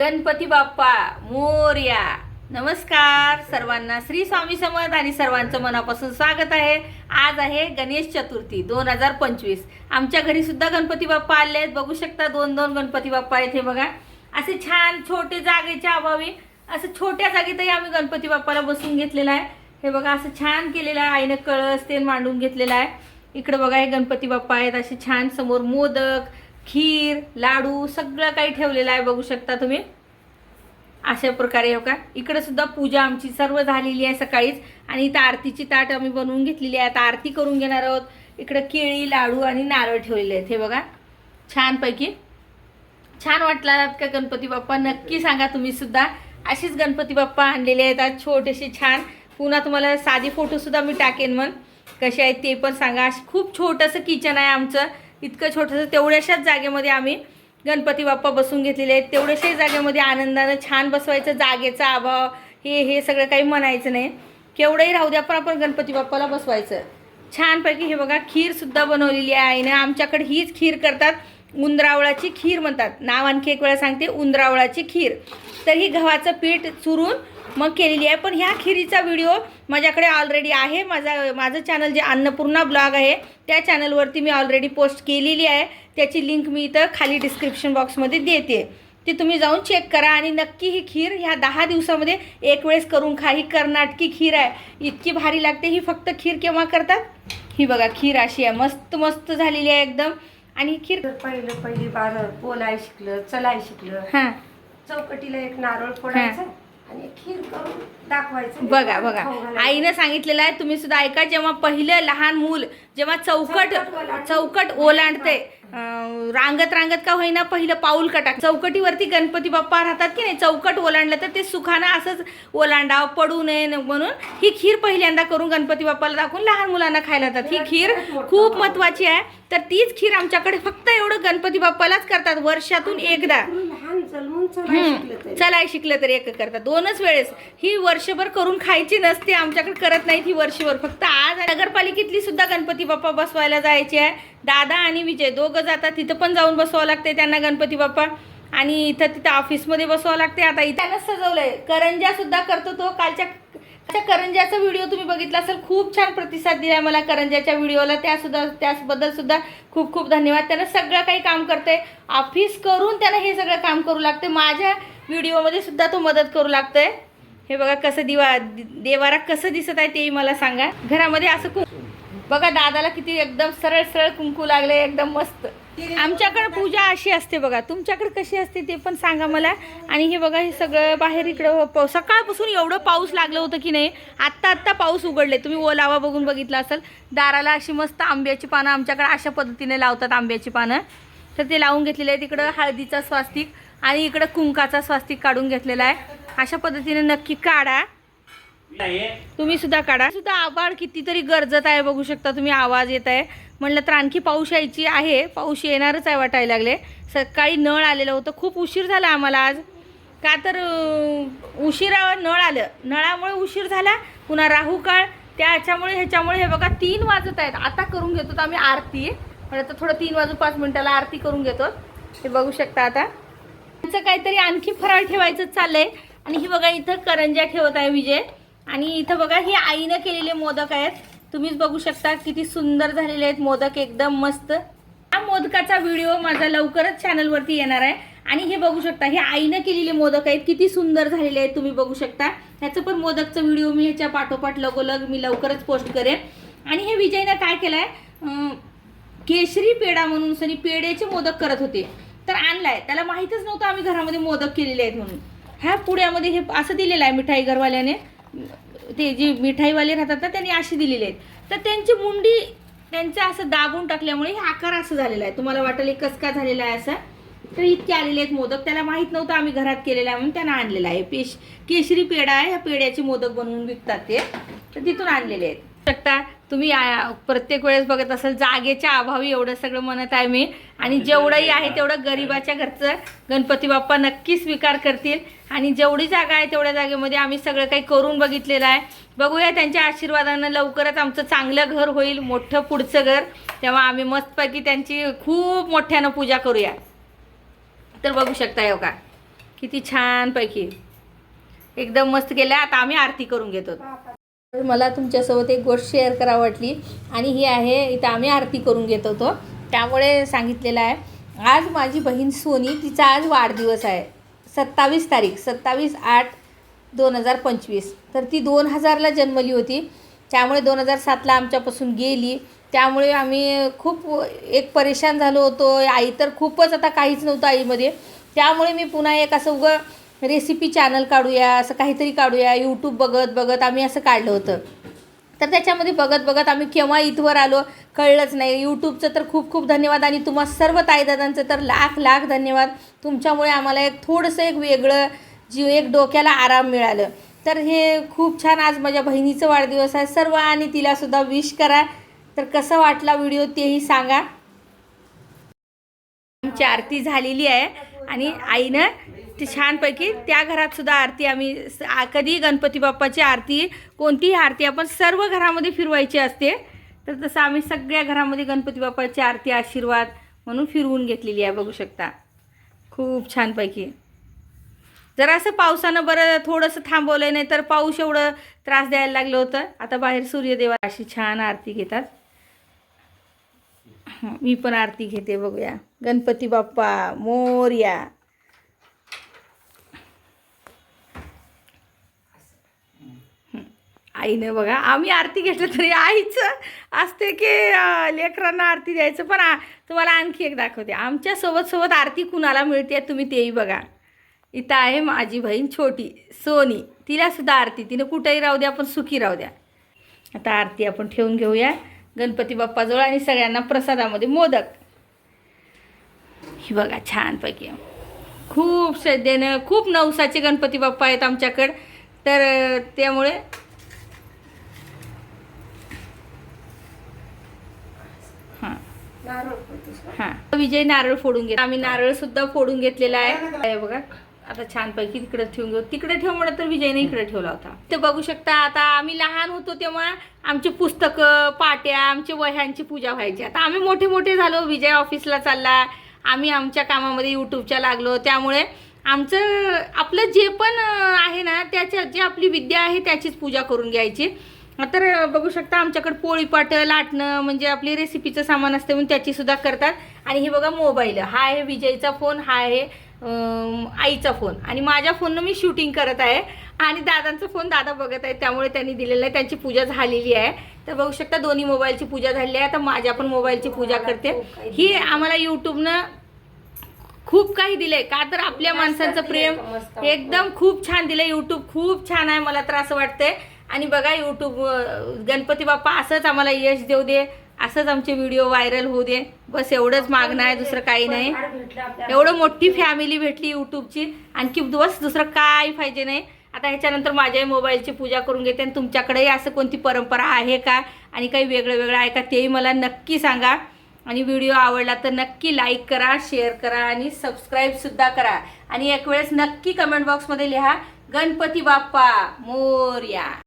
गणपती बाप्पा मोरया. नमस्कार सर्वांना, श्री स्वामी समर्थ आणि सर्वांचं मनापासून स्वागत आहे. आज आहे गणेश चतुर्थी 2025. आमच्या घरी सुद्धा गणपती बाप्पा आले आहेत. बघू शकता दोन दोन गणपती बाप्पा आहेत. हे बघा असे छान छोटे जागेच्या अभावी असं छोट्या जागेतही आम्ही गणपती बाप्पाला बसून घेतलेला आहे. हे बघा असं छान केलेलं आहे. आईने कळस ते मांडून घेतलेला आहे. इकडे बघा हे गणपती बाप्पा आहेत. असे छान समोर मोदक, खीर, लाडू सगळं काही ठेवलेलं आहे. बघू शकता तुम्ही अशा प्रकारे. हो का इकडे सुद्धा पूजा आमची सर्व झालेली आहे सकाळीच. आणि इथं आरतीची ताट आम्ही बनवून घेतलेली आहे. आता आरती करून घेणार आहोत. इकडे केळी, लाडू आणि नारळ ठेवलेले आहेत. हे बघा छानपैकी. छान वाटला का गणपती बाप्पा? नक्की सांगा तुम्ही सुद्धा. अशीच गणपती बाप्पा आणलेले आहेत आज छोटेसे छान. पुन्हा तुम्हाला साधी फोटो सुद्धा मी टाकेन मग कसे आहेत ते पण सांगा. खूप छोटंसं किचन आहे आमचं. इतकं छोटंसं तेवढ्याशाच जागेमध्ये आम्ही गणपती बाप्पा बसून घेतलेले आहेत. तेवढ्याशाच जागेमध्ये आनंदानं छान बसवायचं. जागेचा अभाव हे सगळं काही म्हणायचं नाही. केवढंही राहू द्या पण आपण गणपती बाप्पाला बसवायचं छानपैकी. हे बघा खीर सुद्धा बनवलेली आहे आईने. आमच्याकडे हीच खीर करतात. उंदरावळाची खीर म्हणतात. नाव आणखी एक वेळा सांगते, उंदरावळाची खीर. तर ही गव्हाचं पीठ चुरून मग केलेली आहे. पण ह्या खिरीचा व्हिडिओ माझ्याकडे ऑलरेडी आहे. माझं चॅनल जे अन्नपूर्णा ब्लॉग आहे त्या चॅनलवरती मी ऑलरेडी पोस्ट केलेली आहे. त्याची लिंक मी इथं खाली डिस्क्रिप्शन बॉक्समध्ये देते. ती तुम्ही जाऊन चेक करा. आणि नक्की ही खीर ह्या 10 दिवसामध्ये एक वेळेस करून खा. ही कर्नाटकी खीर आहे. इतकी भारी लागते. ही फक्त खीर केव्हा करतात? ही बघा खीर अशी आहे. मस्त मस्त झालेली आहे एकदम. आणि खीर पहिली बार बोलाय शिकलं, चलाय शिकलं. हां चौकटीला एक नारळ फोडायचा आणि खीर करून दाखवायचं. बघा बघा आईनं सांगितलेलं आहे. तुम्ही सुद्धा ऐका. जेव्हा पहिलं लहान मूल जेव्हा चौकट ओलांडते, रांगत का होईना पहिलं पाऊल टाक. चौकटीवरती गणपती बाप्पा राहतात की नाही. चौकट ओलांडलं तर ते सुखानं असंच ओलांडाव, पडू नये म्हणून ही खीर पहिल्यांदा करून गणपती बाप्पाला दाखवून लहान मुलांना खायला जातात. ही खीर खूप महत्वाची आहे. तर तीच खीर आमच्याकडे फक्त एवढं गणपती बाप्पालाच करतात वर्षातून एकदा. चलाय शिकलं तर एक करतात. 2च वेळेस. ही वर्षभर करून खायची नसते. आमच्याकडे करत नाही ही वर्षभर. फक्त आज नगरपालिकेतली सुद्धा गणपती बाप्पा बसवायला जायची आहे. दादा आणि विजय दोघं जातात. तिथं पण जाऊन बसवावं लागते त्यांना गणपती बाप्पा. आणि तिथं ऑफिसमध्ये बसवावं लागते. आता इथं सजवलंय. करंजा सुद्धा करतो तो. कालच्या करंजाचा व्हिडिओ तुम्ही बघितला असेल. खूप छान प्रतिसाद दिलाय मला करंजाच्या व्हिडिओला. त्याबद्दल सुद्धा खूप खूप धन्यवाद. त्यानं सगळं काही काम करते. ऑफिस करून त्यानं हे सगळं काम करू लागते. माझ्या व्हिडिओमध्ये सुद्धा तो मदत करू लागतोय. हे बघा कसं देवारा कसं दिसत आहे तेही मला सांगा. घरामध्ये असं बघा दादाला किती एकदम सरळ सरळ कुंकू लागले. एकदम मस्त. आमच्याकडे पूजा अशी असते बघा. तुमच्याकडे कशी असते ते पण सांगा मला. आणि हे बघा हे सगळं बाहेर इकडं सकाळपासून एवढं पाऊस लागलं होतं की नाही. आत्ता पाऊस उघडले. तुम्ही ओलावा बघून बघितला असेल. दाराला अशी मस्त आंब्याची पानं आमच्याकडे अशा पद्धतीने लावतात. आंब्याची पानं तर ते लावून घेतलेले आहेत. इकडं हळदीचा स्वास्तिक आणि इकडं कुंकाचा स्वास्तिक काढून घेतलेला आहे. अशा पद्धतीने नक्की काढा. तुम्ही सुद्धा काढा. सुद्धा आभाळ कितीतरी गरजत आहे. बघू शकता तुम्ही. आवाज येत आहे. म्हणलं तर आणखी पाऊस यायची आहे. पाऊस येणारच आहे वाटायला लागले. सकाळी नळ आलेलं होतं. खूप उशीर झाला आम्हाला आज. का तर उशिरा नळ आलं. नळामुळे उशीर झाला. पुन्हा राहू काळ ह्याच्यामुळे हे बघा 3 वाजत आहेत. आता करून घेतो आम्ही आरती. म्हणजे तर थोडं 3 वाजून 5 मिनिटाला आरती करून घेतो. हे बघू शकता. आता त्यांचं काहीतरी आणखी फराळ ठेवायचं चाललंय. आणि ही बघा इथं करंजा ठेवत आहे विजय. आणि इथं बघा ही आईनं केलेले मोदक आहेत. तुम्हीच बघू शकता किती सुंदर झालेले आहेत मोदक. एकदम मस्त. हा मोदकाचा व्हिडिओ माझा लवकरच चॅनलवरती येणार आहे. आणि हे बघू शकता हे आईनं केलेले मोदक आहेत. किती सुंदर झालेले आहेत तुम्ही बघू शकता. ह्याचं पण मोदकचं व्हिडिओ मी ह्याच्या पाठोपाठ लगोलग मी लवकरच पोस्ट करेन. आणि हे विजयनं काय केलंय, केशरी पेढा म्हणून सनी पेढ्याचे मोदक करत होते तर आणलाय. त्याला माहीतच नव्हतं आम्ही घरामध्ये मोदक केलेले आहेत म्हणून. ह्या पुड्यामध्ये हे असं दिलेलं आहे मिठाई घरवाल्याने. ते जे मिठाईवाले राहतात ना त्यांनी अशी दिलेली आहेत. तर त्यांची मुंडी त्यांचं असं दाबून टाकल्यामुळे हे आकार असं झालेला आहे. तुम्हाला वाटेल कसं का झालेला आहे असं. तर इतके आलेले आहेत मोदक. त्याला माहीत नव्हतं आम्ही घरात केलेला आहे म्हणून त्यानं आणलेला आहे. केशरी पेढा आहे. ह्या पेढ्याचे मोदक बनवून विकतात ते. तर तिथून आणलेले आहेत. शकता तुम्ही. प्रत्येक वेळेस बघत असाल जागेच्या अभावी एवढं सगळं म्हणत आहे मी. आणि जेवढंही आहे तेवढं गरिबाच्या घरचं गणपती बाप्पा नक्की स्वीकार करतील. आणि जेवढी जागा आहे तेवढ्या जागेमध्ये आम्ही सगळं काही करून बघितलेलं आहे. बघूया त्यांच्या आशीर्वादानं लवकरच आमचं चांगलं घर होईल. मोठं पुढचं घर. तेव्हा आम्ही मस्तपैकी त्यांची खूप मोठ्यानं पूजा करूया. तर बघू शकता हो का किती छानपैकी एकदम मस्त केलं. आता आम्ही आरती करून घेतो. तर मला तुमच्यासोबत एक गोष्ट शेअर करावी वाटली आणि ही आहे, इथं आम्ही आरती करून घेत होतो त्यामुळे सांगितलेलं आहे. आज माझी बहीण सोनी, तिचा आज वाढदिवस आहे. 27 तारीख 27/8/2025. तर ती 2000ला जन्मली होती, त्यामुळे 2007ला आमच्यापासून गेली. त्यामुळे आम्ही खूप एक परेशान झालो होतो. आई तर खूपच, आता काहीच नव्हतं आईमध्ये. त्यामुळे मी पुन्हा एक असं उगं रेसिपी चॅनल काढूया, असं काहीतरी काढूया, यूट्यूब बघत बघत आम्ही असं काढलं होतं. तर त्याच्यामध्ये बघत बघत आम्ही केव्हा इथवर आलो कळलंच नाही. यूट्यूबचं तर खूप खूप धन्यवाद आणि तुम्हा सर्व ताईदादांचं तर लाख लाख धन्यवाद. तुमच्यामुळे आम्हाला एक थोडंसं एक वेगळं एक डोक्याला आराम मिळालं. तर हे खूप छान. आज माझ्या बहिणीचं वाढदिवस आहे. सर्व आणि तिलासुद्धा विश करा. तर कसा वाटला व्हिडिओ तेही सांगा. आमची आरती झालेली आहे आणि आईनं ती छानपैकी त्या घरात सुद्धा आरती आम्ही कधी गणपती बाप्पाची आरती, कोणतीही आरती आपण सर्व घरामध्ये फिरवायची असते. तर तसं आम्ही सगळ्या घरामध्ये गणपती बाप्पाची आरती आशीर्वाद म्हणून फिरवून घेतलेली आहे. बघू शकता खूप छानपैकी. जरा असं पावसानं बरं थोडंसं थांबवलं, नाही तर पाऊस एवढं त्रास द्यायला लागलं होतं. आता बाहेर सूर्यदेवा अशी छान आरती घेतात. मी पण आरती घेते. बघूया. गणपती बाप्पा मोरया. आईने बघा, आम्ही आरती घेतलं तरी आईचं असते की लेकरांना आरती द्यायचं. पण तुम्हाला आणखी एक दाखवते. आमच्या सोबत आरती कुणाला मिळते तुम्ही तेही बघा. इथं आहे माझी बहीण छोटी सोनी, तिलासुद्धा आरती. तिनं कुठेही राहू द्या पण सुखी राहू द्या. आता आरती आपण ठेवून घेऊया गणपती बाप्पाजवळ आणि सगळ्यांना प्रसादामध्ये मोदक. ही बघा छानपैकी खूप श्रद्धेनं, खूप नवसाचे गणपती बाप्पा आहेत आमच्याकडं. तर त्यामुळे हां विजय नारळ फोडून घेत. आम्ही नारळ सुद्धा फोडून घेतलेला आहे. बघा आता छानपैकी तिकडे ठेवून घेऊ. तिकडे ठेव म्हणत तर विजयने इकडे ठेवला होता. ते बघू शकता. आता आम्ही लहान होतो तेव्हा आमची पुस्तकं, पाट्या, आमच्या वह्यांची पूजा व्हायची. आता आम्ही मोठे मोठे झालो. विजय ऑफिसला चालला, आम्ही आमच्या कामामध्ये यूट्यूबच्या लागलो. त्यामुळे आमचं आपलं जे पण आहे ना, त्याच्या जे आपली विद्या आहे त्याचीच पूजा करून घ्यायची. तर बघू शकता आमच्याकडे पोळीपाट, लाटणं म्हणजे आपली रेसिपीचं सामान असते म्हणून त्याचीसुद्धा करतात. आणि हे बघा मोबाईल, हा आहे विजयचा फोन, हा आहे आईचा फोन आणि माझ्या फोननं मी शूटिंग करत आहे. आणि दादांचा फोन दादा बघत आहे, त्यामुळे त्यांनी दिलेलं आहे. त्यांची पूजा झालेली आहे. तर बघू शकता दोन्ही मोबाईलची पूजा झालेली आहे. आता माझ्या पण मोबाईलची पूजा करते. ही आम्हाला यूट्यूबनं खूप काही दिलंय का, तर आपल्या माणसांचं प्रेम एकदम खूप छान दिलंय. यूट्यूब खूप छान आहे, मला तर असं वाटतंय. आणि बघा यूट्यूब गणपती बाप्पा असंच आम्हाला यश देऊ दे, असंच आमचे व्हिडिओ व्हायरल होऊ दे. बस एवढंच मागणं आहे, दुसरं काही नाही. एवढं मोठी फॅमिली भेटली यूट्यूबची, आणखी दुसरं काय पाहिजे नाही. आता ह्याच्यानंतर माझ्याही मोबाईलची पूजा करून घेते. आणि तुमच्याकडेही असं कोणती परंपरा आहे का आणि काही वेगळं आहे का तेही मला नक्की सांगा. आणि व्हिडिओ आवडला तर नक्की लाईक करा, शेअर करा आणि सबस्क्राईबसुद्धा करा. आणि एक वेळेस नक्की कमेंट बॉक्समध्ये लिहा गणपती बाप्पा मोरया.